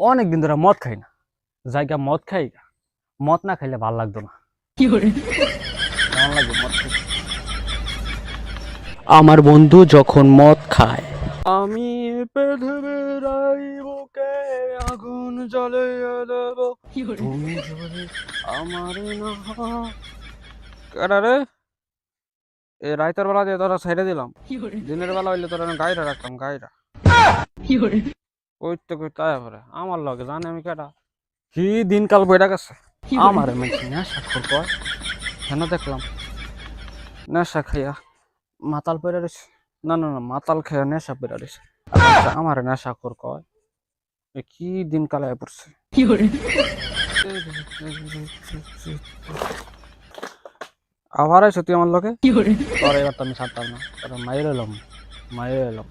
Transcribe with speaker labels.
Speaker 1: অনেকদিন ধরে মদ খাই না, জায়গা মদ খাই, মদ না খাইলে ভাল লাগতো না। কেমন লাগবে মদ খাইতে?
Speaker 2: আমার বন্ধু যখন মদ খায়
Speaker 1: আমি পৃথিবীর এই বুকে আগুন জ্বালিয়ে দেব, তুমি যদি আমার না হও। কেডা রে? এ রাইতের বেলা দিয়ে তোরা ছেড়ে দিলাম, দিনের বেলা হইলে তোরা গাইরা রাখতাম, গাইরা কইতে কইতে আয়া পরে আমার লগে জানে আমি কেডা। কি দিনকাল বইরা গেছে। আমার মেয়ে নেশা খোর কয়, কেন দেখলাম নেশা খাইয়া মাতাল পড়ে রয়েছে। না না না, মাতাল খাইয়া নেশা পড়ে রয়েছে। আমার নেশা খোর কয়, এ কি দিনকাল আয়া পড়ছে। আবার আইসো তুই আমার লগে, তোর এবার তো আমি ছাড়তাম না, তোর মায়ের এলাম, মায়ের এলাম।